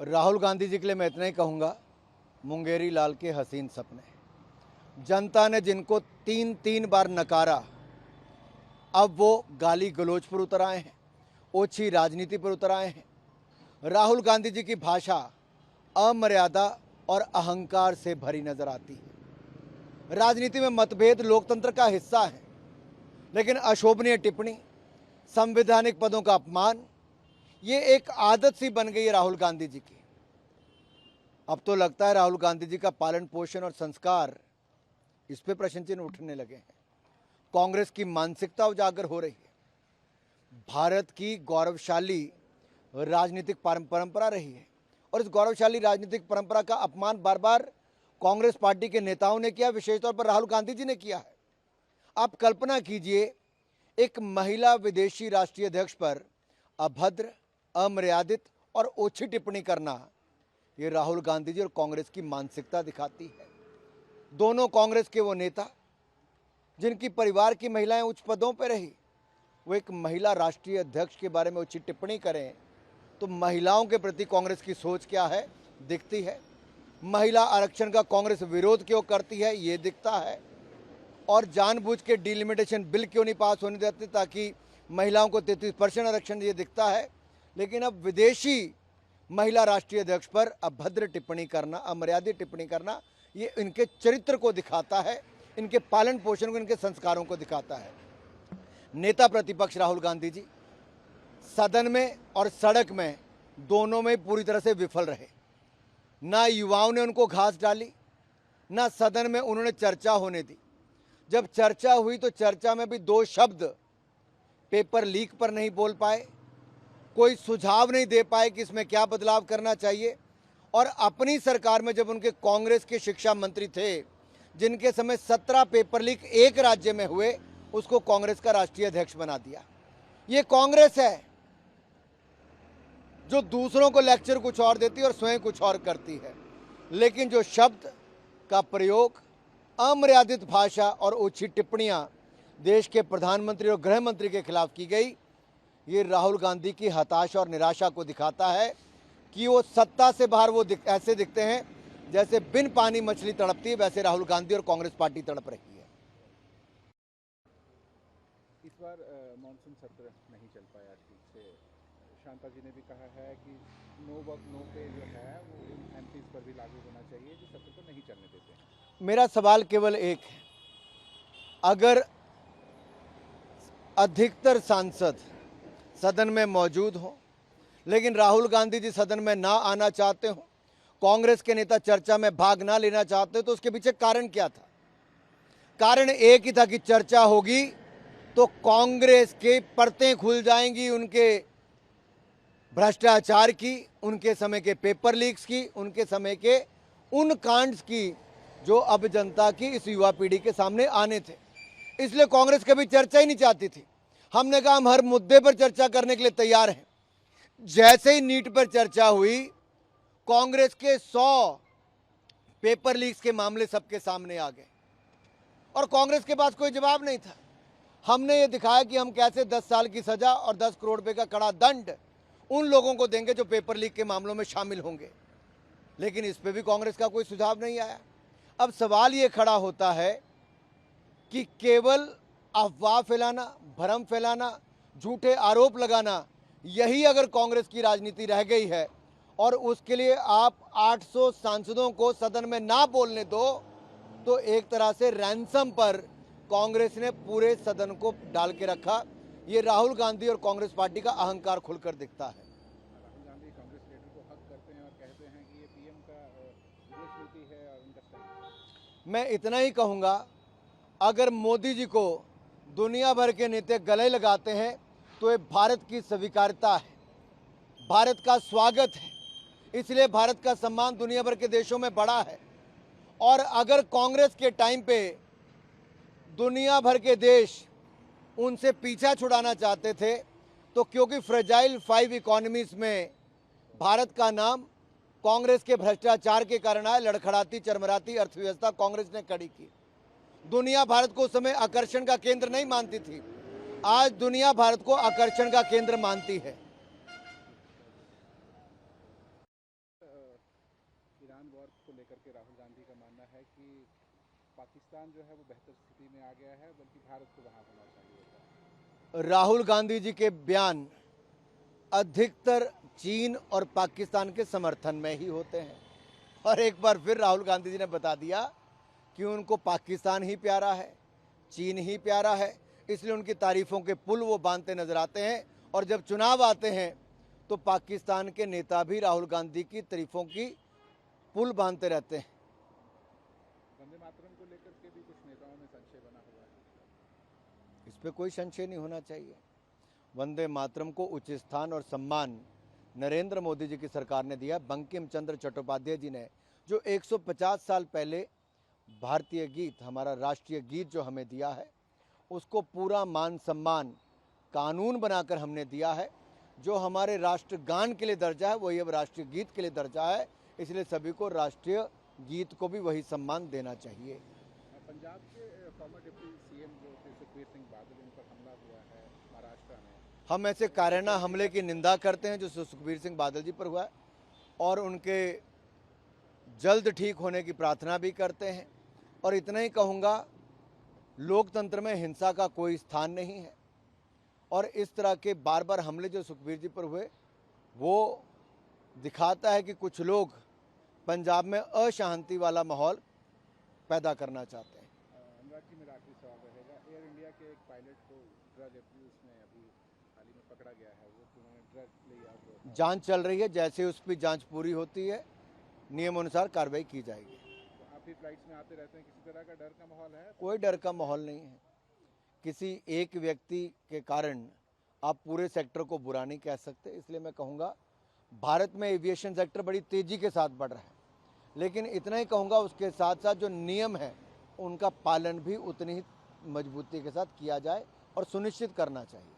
राहुल गांधी जी के लिए मैं इतना ही कहूँगा, मुंगेरी लाल के हसीन सपने। जनता ने जिनको 3 बार नकारा, अब वो गाली गलौज पर उतर आए हैं, ओछी राजनीति पर उतर आए हैं। राहुल गांधी जी की भाषा अमर्यादा और अहंकार से भरी नजर आती है। राजनीति में मतभेद लोकतंत्र का हिस्सा है, लेकिन अशोभनीय टिप्पणी, संवैधानिक पदों का अपमान, ये एक आदत सी बन गई है राहुल गांधी जी की। अब तो लगता है राहुल गांधी जी का पालन पोषण और संस्कार, इस पे प्रश्न चिन्ह उठने लगे हैं। कांग्रेस की मानसिकता उजागर हो रही है। भारत की गौरवशाली राजनीतिक परंपरा रही है और इस गौरवशाली राजनीतिक परंपरा का अपमान बार बार कांग्रेस पार्टी के नेताओं ने किया, विशेष तौर पर राहुल गांधी जी ने किया है। आप कल्पना कीजिए, एक महिला विदेशी राष्ट्रीय अध्यक्ष पर अभद्र, अमर्यादित और ओछी टिप्पणी करना, ये राहुल गांधी जी और कांग्रेस की मानसिकता दिखाती है। दोनों कांग्रेस के वो नेता जिनकी परिवार की महिलाएं उच्च पदों पर रही, वो एक महिला राष्ट्रीय अध्यक्ष के बारे में उचित टिप्पणी करें तो महिलाओं के प्रति कांग्रेस की सोच क्या है दिखती है। महिला आरक्षण का कांग्रेस विरोध क्यों करती है ये दिखता है। और जानबूझ के डिलिमिटेशन बिल क्यों नहीं पास होने देते ताकि महिलाओं को 33% आरक्षण, ये दिखता है। लेकिन अब विदेशी महिला राष्ट्रीय अध्यक्ष पर अभद्र टिप्पणी करना, अमर्यादित टिप्पणी करना, ये इनके चरित्र को दिखाता है, इनके पालन पोषण को, इनके संस्कारों को दिखाता है। नेता प्रतिपक्ष राहुल गांधी जी सदन में और सड़क में दोनों में पूरी तरह से विफल रहे। ना युवाओं ने उनको घास डाली, ना सदन में उन्होंने चर्चा होने दी। जब चर्चा हुई तो चर्चा में भी 2 शब्द पेपर लीक पर नहीं बोल पाए, कोई सुझाव नहीं दे पाए कि इसमें क्या बदलाव करना चाहिए। और अपनी सरकार में जब उनके कांग्रेस के शिक्षा मंत्री थे, जिनके समय 17 पेपर लीक एक राज्य में हुए, उसको कांग्रेस का राष्ट्रीय अध्यक्ष बना दिया। ये कांग्रेस है जो दूसरों को लेक्चर कुछ और देती है और स्वयं कुछ और करती है। लेकिन जो शब्द का प्रयोग, अमर्यादित भाषा और ओछी टिप्पणियां देश के प्रधानमंत्री और गृह मंत्री के खिलाफ की गई, ये राहुल गांधी की हताशा और निराशा को दिखाता है कि वो सत्ता से बाहर वो ऐसे दिखते हैं जैसे बिन पानी मछली तड़पती है, वैसे राहुल गांधी और कांग्रेस पार्टी तड़प रही है। इस बार मानसून सत्र नहीं चल पाया ठीक से। शांता जी ने भी कहा है कि नो वर्क नो पे जो है वो एमपीज पर भी लागू होना चाहिए, जो सत्र को नहीं चलने देते हैं। मेरा सवाल केवल एक है, अगर अधिकतर सांसद सदन में मौजूद हो लेकिन राहुल गांधी जी सदन में ना आना चाहते हो, कांग्रेस के नेता चर्चा में भाग ना लेना चाहते, तो उसके पीछे कारण क्या था? कारण एक ही था कि चर्चा होगी तो कांग्रेस के परतें खुल जाएंगी, उनके भ्रष्टाचार की, उनके समय के पेपर लीक्स की, उनके समय के उन कांड्स की जो अब जनता की इस युवा पीढ़ी के सामने आने थे। इसलिए कांग्रेस कभी चर्चा ही नहीं चाहती थी। हमने कहा हम हर मुद्दे पर चर्चा करने के लिए तैयार हैं। जैसे ही नीट पर चर्चा हुई, कांग्रेस के 100 पेपर लीक्स के मामले सबके सामने आ गए और कांग्रेस के पास कोई जवाब नहीं था। हमने ये दिखाया कि हम कैसे 10 साल की सजा और 10 करोड़ रुपए का कड़ा दंड उन लोगों को देंगे जो पेपर लीक के मामलों में शामिल होंगे। लेकिन इस पे भी कांग्रेस का कोई सुझाव नहीं आया। अब सवाल ये खड़ा होता है कि केवल अफवाह फैलाना, भ्रम फैलाना, झूठे आरोप लगाना, यही अगर कांग्रेस की राजनीति रह गई है और उसके लिए आप 800 सांसदों को सदन में ना बोलने दो, तो एक तरह से रैंसम पर कांग्रेस ने पूरे सदन को डाल के रखा। ये राहुल गांधी और कांग्रेस पार्टी का अहंकार खुलकर दिखता है। राहुल गांधी कांग्रेस लीडर को हक करते हैं और कहते हैं कि ये पीएम का विदेश नीति है और उनका स्टैंड। मैं इतना ही कहूँगा, अगर मोदी जी को दुनिया भर के नेता गले लगाते हैं तो ये भारत की स्वीकार्यता है, भारत का स्वागत है, इसलिए भारत का सम्मान दुनिया भर के देशों में बढ़ा है। और अगर कांग्रेस के टाइम पे दुनिया भर के देश उनसे पीछा छुड़ाना चाहते थे, तो क्योंकि फ्रेजाइल 5 इकोनॉमीज में भारत का नाम कांग्रेस के भ्रष्टाचार के कारण आया, लड़खड़ाती चरमराती अर्थव्यवस्था कांग्रेस ने खड़ी की। दुनिया भारत को उस समय आकर्षण का केंद्र नहीं मानती थी, आज दुनिया भारत को आकर्षण का केंद्र मानती है। ईरान वॉर को लेकर के राहुल गांधी का मानना है कि पाकिस्तान जो है वो बेहतर स्थिति में आ गया है, बल्कि भारत को वहाँ होना चाहिए था। राहुल गांधी जी के बयान अधिकतर चीन और पाकिस्तान के समर्थन में ही होते हैं, और एक बार फिर राहुल गांधी जी ने बता दिया कि उनको पाकिस्तान ही प्यारा है, चीन ही प्यारा है, इसलिए उनकी तारीफों के पुल वो बांधते नजर आते हैं। और जब चुनाव आते हैं तो पाकिस्तान के नेता भी राहुल गांधी की तारीफों की पुल बांधते रहते हैं। वंदे मातरम को लेकर के भी कुछ नेताओं में संशय बना हुआ है। इस पे कोई संशय नहीं होना चाहिए। वंदे मातरम को उच्च स्थान और सम्मान नरेंद्र मोदी जी की सरकार ने दिया। बंकिम चंद्र चट्टोपाध्याय जी ने जो 150 साल पहले भारतीय गीत, हमारा राष्ट्रीय गीत जो हमें दिया है, उसको पूरा मान सम्मान कानून बनाकर हमने दिया है। जो हमारे राष्ट्रगान के लिए दर्जा है वही अब राष्ट्रीय गीत के लिए दर्जा है, इसलिए सभी को राष्ट्रीय गीत को भी वही सम्मान देना चाहिए। पंजाब के फॉर्मर डिप्टी सीएम जो थे सुखबीर सिंह बादल, उन पर हमला हुआ है महाराष्ट्र में। हम ऐसे कायराना हमले की निंदा करते हैं जो सुखबीर सिंह बादल जी पर हुआ है, और उनके जल्द ठीक होने की प्रार्थना भी करते हैं। और इतना ही कहूँगा, लोकतंत्र में हिंसा का कोई स्थान नहीं है, और इस तरह के बार बार हमले जो सुखबीर जी पर हुए वो दिखाता है कि कुछ लोग पंजाब में अशांति वाला माहौल पैदा करना चाहते हैं। अनुराग जी, मेरा आखिरी सवाल रहेगा। एयर इंडिया के एक पायलट को ड्रग अब्यूज में अभी हाल ही में पकड़ा गया है, वो उन्होंने ड्रग लिया, वो जांच चल रही है, जैसे उस पर जांच पूरी होती है नियम अनुसार कार्रवाई की जाएगी। तो आप भी फ्लाइट्स में आते रहते हैं, किसी तरह का डर का माहौल है? कोई डर का माहौल नहीं है। किसी एक व्यक्ति के कारण आप पूरे सेक्टर को बुरा नहीं कह सकते, इसलिए मैं कहूँगा भारत में एविएशन सेक्टर बड़ी तेज़ी के साथ बढ़ रहा है, लेकिन इतना ही कहूँगा उसके साथ साथ जो नियम है उनका पालन भी उतनी ही मजबूती के साथ किया जाए और सुनिश्चित करना चाहिए।